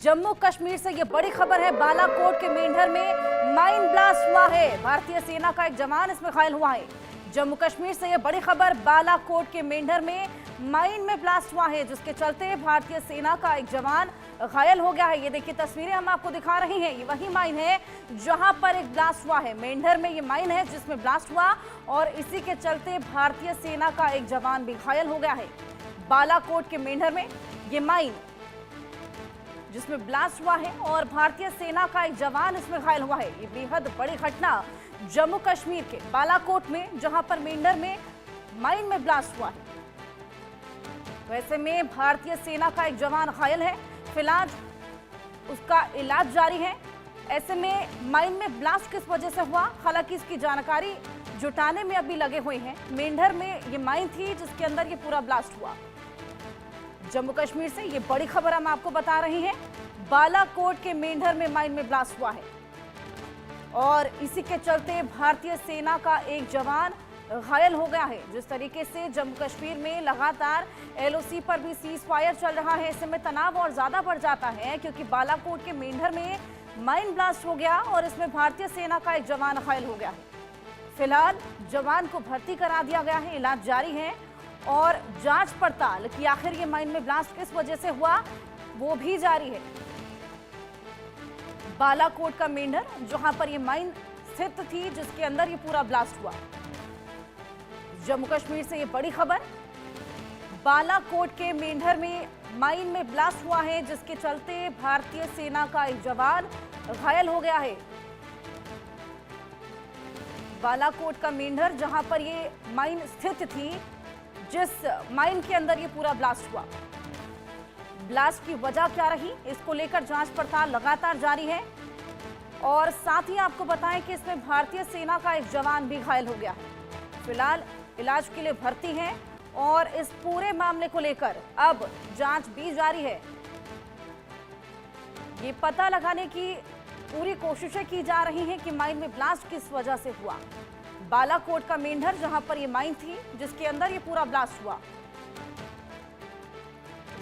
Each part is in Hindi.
जम्मू कश्मीर से ये बड़ी खबर है। बालाकोट के मेंढर में माइन ब्लास्ट हुआ है। भारतीय सेना का एक जवान इसमें घायल हुआ है। जम्मू कश्मीर से ये बड़ी खबर, बालाकोट के मेंढर में माइन में ब्लास्ट हुआ है, जिसके चलते भारतीय सेना का एक जवान घायल हो गया है। ये देखिए तस्वीरें हम आपको दिखा रहे हैं। ये वही माइन है जहां पर एक ब्लास्ट हुआ है। मेंढर में ये माइन है जिसमें ब्लास्ट हुआ और इसी के चलते भारतीय सेना का एक जवान भी घायल हो गया है। बालाकोट के मेंढर में ये माइन जिसमें ब्लास्ट हुआ है और भारतीय सेना का एक जवान इसमें घायल हुआ है। ये बेहद बड़ी घटना जम्मू कश्मीर के बालाकोट में, जहां पर मेंढर में माइन में ब्लास्ट हुआ है। वैसे में भारतीय सेना का एक जवान घायल है, फिलहाल उसका इलाज जारी है। ऐसे में माइन में ब्लास्ट किस वजह से हुआ, हालांकि इसकी जानकारी जुटाने में अभी लगे हुए हैं। मेंढर में ये माइन थी जिसके अंदर ये पूरा ब्लास्ट हुआ। जम्मू कश्मीर से ये बड़ी खबर हम आपको बता रहे हैं। बालाकोट के मेंढर में माइन में ब्लास्ट हुआ है और इसी के चलते भारतीय सेना का एक जवान घायल हो गया है। जिस तरीके से जम्मू कश्मीर में लगातार एलओसी पर भी सीज फायर चल रहा है, ऐसे में तनाव और ज्यादा बढ़ जाता है, क्योंकि बालाकोट के मेंढर में माइन ब्लास्ट हो गया और इसमें भारतीय सेना का एक जवान घायल हो गया है। फिलहाल जवान को भर्ती करा दिया गया है, इलाज जारी है और जांच पड़ताल कि आखिर ये माइन में ब्लास्ट किस वजह से हुआ वो भी जारी है। बालाकोट का मेंढर जहां पर ये माइन स्थित थी जिसके अंदर ये पूरा ब्लास्ट हुआ। जम्मू कश्मीर से ये बड़ी खबर, बालाकोट के मेंढर में माइन में ब्लास्ट हुआ है जिसके चलते भारतीय सेना का एक जवान घायल हो गया है। बालाकोट का मेंढर जहां पर ये माइन स्थित थी, जिस माइन के अंदर ये पूरा ब्लास्ट हुआ, ब्लास्ट की वजह क्या रही इसको लेकर जांच पड़ताल लगातार जारी है। और साथ ही आपको बताएं कि इसमें भारतीय सेना का एक जवान भी घायल हो गया है। फिलहाल इलाज के लिए भर्ती हैं और इस पूरे मामले को लेकर अब जांच भी जारी है। ये पता लगाने की पूरी कोशिशें की जा रही हैं कि माइन में ब्लास्ट किस वजह से हुआ। बालाकोट का मेंढर जहां पर ये माइन थी जिसके अंदर ये पूरा ब्लास्ट हुआ।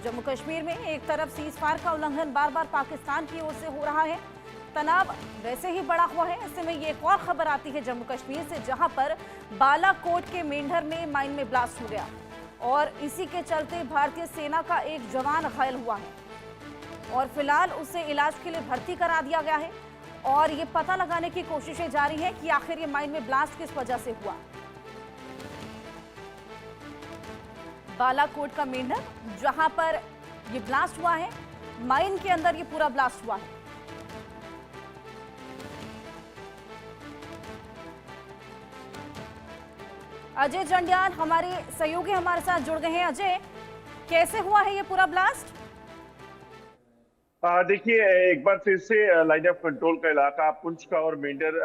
जम्मू कश्मीर में एक तरफ सीज फायर का उल्लंघन बार बार पाकिस्तान की ओर से हो रहा है, तनाव वैसे ही बढ़ा हुआ है। ऐसे में ये एक और खबर आती है जम्मू कश्मीर से, जहां पर बालाकोट के मेंढर में माइन में ब्लास्ट हो गया और इसी के चलते भारतीय सेना का एक जवान घायल हुआ है और फिलहाल उसे इलाज के लिए भर्ती करा दिया गया है और ये पता लगाने की कोशिशें जारी है कि आखिर ये माइन में ब्लास्ट किस वजह से हुआ। बालाकोट का मेंढर जहां पर ये ब्लास्ट हुआ है, माइन के अंदर ये पूरा ब्लास्ट हुआ है। अजय जंडियाल हमारे सहयोगी हमारे साथ जुड़ गए हैं। अजय, कैसे हुआ है ये पूरा ब्लास्ट? देखिए, एक बार फिर से लाइन ऑफ कंट्रोल का इलाका पुंछ का और मेंढर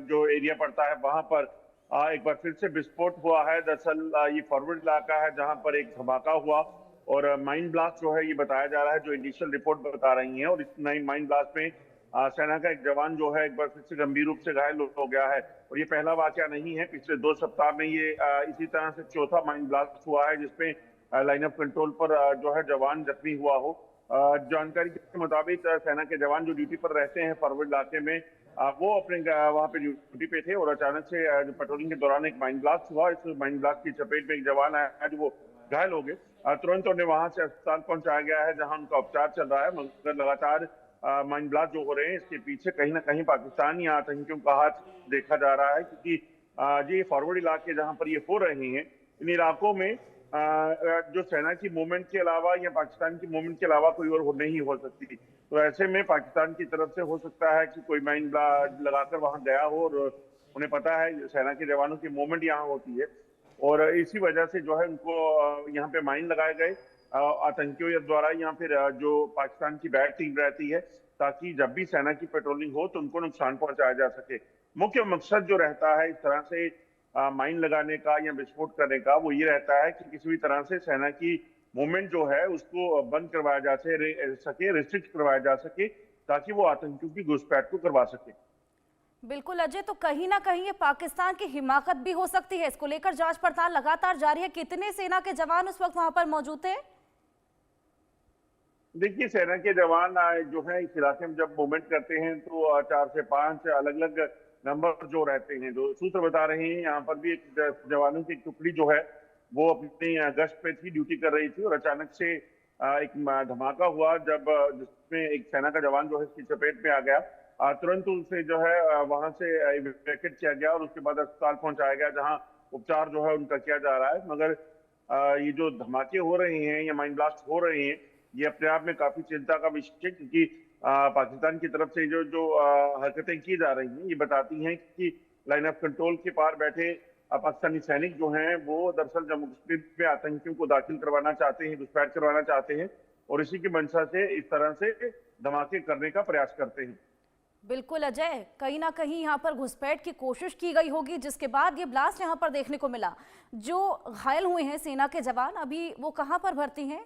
जो एरिया पड़ता है वहां पर एक बार फिर से विस्फोट हुआ है। दरअसल ये फॉरवर्ड इलाका है जहां पर एक धमाका हुआ और माइन ब्लास्ट जो है ये बताया जा रहा है, जो इनिशियल रिपोर्ट बता रही है। और इस माइन ब्लास्ट में सेना का एक जवान जो है एक बार फिर से गंभीर रूप से घायल हो गया है। और ये पहला वाकया नहीं है, पिछले 2 सप्ताह में ये इसी तरह से चौथा माइन ब्लास्ट हुआ है जिसमें लाइन ऑफ कंट्रोल पर जो है जवान जख्मी हुआ हो। जानकारी के मुताबिक सेना के जवान जो ड्यूटी पर रहते हैं फॉरवर्ड इलाके में, वो अपने वहां पे ड्यूटी पे थे और अचानक से पेट्रोलिंग के दौरान एक माइन ब्लास्ट हुआ। इस माइन ब्लास्ट की चपेट में एक जवान आया जो वो घायल हो गए। तुरंत उन्हें वहां से अस्पताल पहुंचाया गया है जहां उनका उपचार चल रहा है। मगर लगातार माइन ब्लास्ट जो हो रहे हैं इसके पीछे कहीं ना कहीं पाकिस्तानी आतंकियों का हाथ देखा जा रहा है, क्योंकि ये फॉरवर्ड इलाके जहां पर ये हो रहे हैं, इन इलाकों में जो सेना की मूवमेंट के अलावा या पाकिस्तान की मूवमेंट के अलावा कोई और नहीं हो सकती। तो ऐसे में पाकिस्तान की तरफ से हो सकता है कि कोई माइन लगाकर वहां गया हो और उन्हें पता है सेना के जवानों की मूवमेंट यहाँ होती है और इसी वजह से जो है उनको यहाँ पे माइन लगाए गए आतंकियों द्वारा, या फिर जो पाकिस्तान की बैक टीम रहती है, ताकि जब भी सेना की पेट्रोलिंग हो तो उनको नुकसान पहुंचाया जा सके। मुख्य मकसद जो रहता है इस तरह से माइन लगाने का या विस्फोट करने का, वो ये रहता है कि किसी भी तरह से सेना की मूवमेंट जो है उसको बंद करवाया जा सके, रिस्ट्रिक्ट करवाया जा सके, ताकि वो आतंकियों की घुसपैठ को करवा सके। बिल्कुल अजय, तो कहीं ना कहीं ये पाकिस्तान की हिमाकत भी हो सकती है। इसको लेकर जांच पड़ताल लगातार जारी है। कितने सेना के जवान उस वक्त वहां पर मौजूद थे? देखिए, सेना के जवान जो है इस इलाके में जब मूवमेंट करते हैं तो 4 से 5 अलग अलग नंबर जो रहते हैं, जो सूत्र बता रहे हैं, यहाँ पर भी एक जवानों की एक टुकड़ी जो है वो अपनी गश्त पे थी, ड्यूटी कर रही थी, और अचानक से एक धमाका हुआ जब जिसमें एक सेना का जवान जो है इसकी चपेट में आ गया। तुरंत उसे जो है वहां से इवैक्यूएट किया गया और उसके बाद अस्पताल पहुंचाया गया, जहां उपचार जो है उनका किया जा रहा है। मगर ये जो धमाके हो रहे हैं या माइंड ब्लास्ट हो रहे हैं, ये अपने आप में काफी चिंता का विषय है, क्योंकि पाकिस्तान की तरफ से जो जो हरकतें की जा रही हैं, ये बताती हैं कि लाइन ऑफ कंट्रोल के पार बैठे पाकिस्तानी सैनिक जो हैं वो दरअसल जम्मू कश्मीर में आतंकियों को दाखिल करवाना चाहते हैं, घुसपैठ करवाना चाहते हैं, और इसी की मंशा से इस तरह से धमाके करने का प्रयास करते हैं। बिल्कुल अजय, कहीं ना कहीं यहाँ पर घुसपैठ की कोशिश की गई होगी, जिसके बाद ये ब्लास्ट यहाँ पर देखने को मिला। जो घायल हुए हैं सेना के जवान, अभी वो कहाँ पर भर्ती हैं?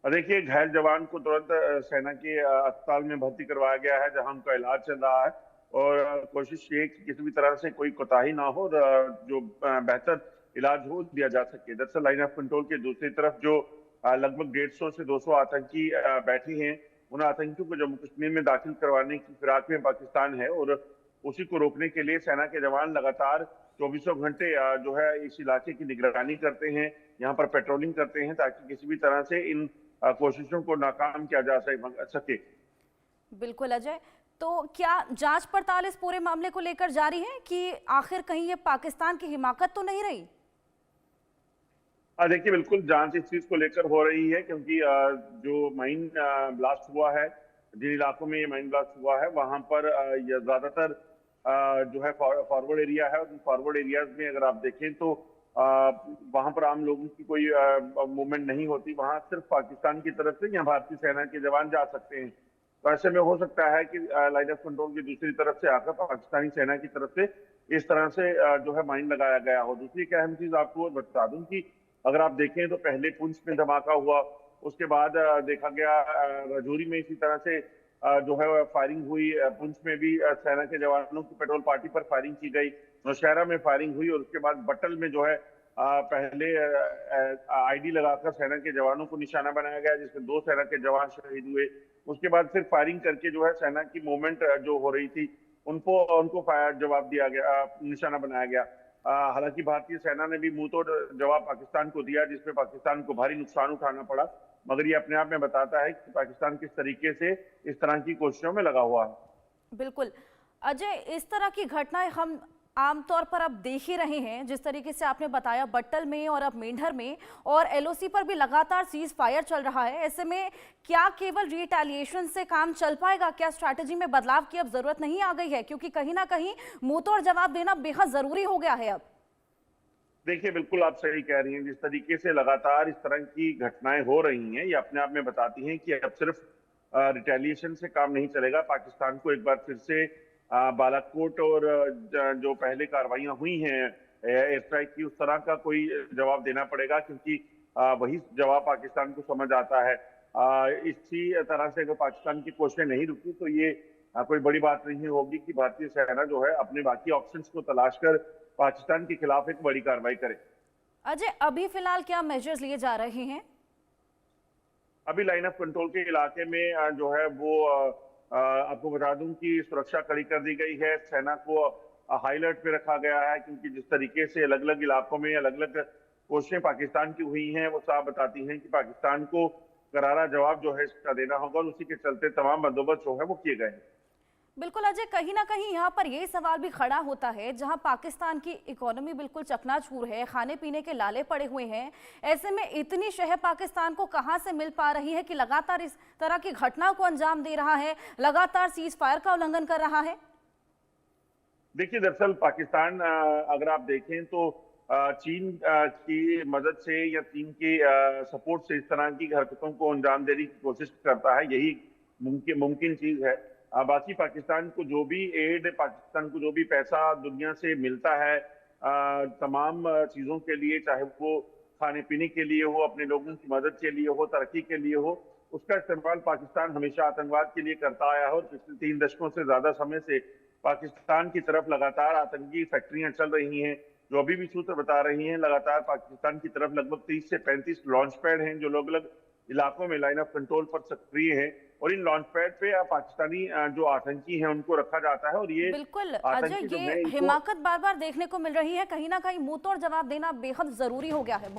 देखिए, घायल जवान को तुरंत सेना के अस्पताल में भर्ती करवाया गया है, जहां उनका इलाज चल रहा है, और कोशिश ये कि किसी भी तरह से कोई कोताही ना हो और जो बेहतर इलाज हो दिया जा सके। दरअसल लाइन ऑफ कंट्रोल के दूसरी तरफ जो लगभग 150 से 200 आतंकी बैठे हैं, उन आतंकियों को जम्मू कश्मीर में दाखिल करवाने की फिराक में पाकिस्तान है, और उसी को रोकने के लिए सेना के जवान लगातार 24 घंटे जो है इस इलाके की निगरानी करते हैं, यहाँ पर पेट्रोलिंग करते हैं, ताकि किसी भी तरह से इन कोशिशों को नाकाम किया जा सके। बिल्कुल अजय, तो क्या जांच पड़ताल इस पूरे मामले को लेकर जारी है कि आखिर कहीं ये पाकिस्तान की हिमाकत तो नहीं रही? देखिए, बिल्कुल जांच इस चीज को लेकर हो रही है, क्योंकि जो माइन ब्लास्ट हुआ है, जिन इलाकों में ये माइन ब्लास्ट हुआ है, वहां पर ये ज्यादातर जो है फॉरवर्ड एरिया है, और फॉरवर्ड एरियाज में अगर आप देखें तो वहां पर आम लोगों की कोई मूवमेंट नहीं होती। वहां सिर्फ पाकिस्तान की तरफ से या भारतीय सेना के जवान जा सकते हैं। तो ऐसे में हो सकता है कि लाइन ऑफ कंट्रोल की दूसरी तरफ से आकर पाकिस्तानी सेना की तरफ से इस तरह से जो है माइन लगाया गया हो। दूसरी एक अहम चीज आपको बता दूं कि अगर आप देखें तो पहले पुंछ में धमाका हुआ, उसके बाद देखा गया राजौरी में इसी तरह से जो है फायरिंग हुई, पुंछ में भी सेना के जवानों की पेट्रोल पार्टी पर फायरिंग की गई, नौशहरा में फायरिंग हुई, और उसके बाद बटल में जो है पहले आईडी लगाकर सेना के जवानों को निशाना बनाया गया, जिसमें 2 सेना के जवान शहीद हुए। उसके बाद फिर फायरिंग करके जो है सेना की मूवमेंट जो हो रही थी उनको फायर जवाब दिया गया, निशाना बनाया गया। हालांकि भारतीय सेना ने भी मुंह तोड़ जवाब पाकिस्तान को दिया, जिसमें पाकिस्तान को भारी नुकसान उठाना पड़ा। मगर ये अपने आप में बताता है कि पाकिस्तान किस तरीके से इस तरह की कोशिशों में लगा हुआ है। बिल्कुल अजय, इस तरह की घटनाएं हम आमतौर पर अब देख ही रहे हैं, जिस तरीके से आपने बताया बट्टल में और अब मेंढर में, और एलओसी पर भी लगातार सीज फायर चल रहा है। ऐसे में क्या केवल रिटेलिएशन से काम चल पाएगा? क्या स्ट्रैटेजी में बदलाव की अब जरूरत नहीं आ गई है, क्योंकि कहीं ना कहीं मुंहतोड़ जवाब देना बेहद जरूरी हो गया है अब? देखिए, बिल्कुल आप सही कह रही हैं। जिस तरीके से लगातार इस तरह की घटनाएं हो रही हैं, ये अपने आप में बताती हैं कि अब सिर्फ रिटेलिएशन से काम नहीं चलेगा। पाकिस्तान को एक बार फिर से बालाकोट और जो पहले कार्रवाइयां हुई हैं एयर स्ट्राइक की, उस तरह का कोई जवाब देना पड़ेगा, क्योंकि वही जवाब पाकिस्तान को समझ आता है। इसी तरह से अगर पाकिस्तान की कोशिशें नहीं रुकी तो ये कोई बड़ी बात नहीं होगी कि भारतीय सेना जो है अपने बाकी ऑप्शंस को तलाश कर पाकिस्तान के खिलाफ एक बड़ी कार्रवाई करे। अजय, अभी फिलहाल क्या मेजर्स लिए जा रहे हैं? अभी लाइन ऑफ कंट्रोल के इलाके में जो है वो आपको बता दूं कि सुरक्षा कड़ी कर दी गई है। सेना को हाई अलर्ट पे रखा गया है, क्योंकि जिस तरीके से अलग अलग इलाकों में अलग अलग कोशिशें पाकिस्तान की हुई हैं, वो साफ बताती हैं कि पाकिस्तान को करारा जवाब जो है इसका देना होगा, और उसी के चलते तमाम बंदोबस्त जो है वो किए गए हैं। बिल्कुल अजय, कहीं ना कहीं यहाँ पर यही सवाल भी खड़ा होता है, जहाँ पाकिस्तान की इकोनॉमी बिल्कुल चकनाचूर है, खाने पीने के लाले पड़े हुए हैं, ऐसे में इतनी शह पाकिस्तान को कहाँ से मिल पा रही है कि लगातार इस तरह की घटनाओं को अंजाम दे रहा है, लगातार सीज फायर का उल्लंघन कर रहा है? देखिए, दरअसल पाकिस्तान अगर आप देखें तो चीन की मदद से या चीन के सपोर्ट से इस तरह की हरकतों को अंजाम देने की कोशिश करता है, यही मुमकिन चीज है। बाकी पाकिस्तान को जो भी एड, पाकिस्तान को जो भी पैसा दुनिया से मिलता है तमाम चीजों के लिए, चाहे वो खाने पीने के लिए हो, अपने लोगों की मदद के लिए हो, तरक्की के लिए हो, उसका इस्तेमाल पाकिस्तान हमेशा आतंकवाद के लिए करता आया है। और पिछले 3 दशकों से ज्यादा समय से पाकिस्तान की तरफ लगातार आतंकी फैक्ट्रियां चल रही हैं, जो अभी भी सूत्र बता रही हैं। लगातार पाकिस्तान की तरफ लगभग 30 से 35 लॉन्च पैड हैं, जो अलग अलग इलाकों में लाइन ऑफ कंट्रोल पर सक्रिय हैं और इन लॉन्च पैड पे पाकिस्तानी जो आतंकी हैं उनको रखा जाता है। और ये बिल्कुल आतंकी अजय, जो है ये इनको हिमाकत बार बार देखने को मिल रही है, कहीं ना कहीं मुंह तोड़ जवाब देना बेहद जरूरी हो गया है। बहुत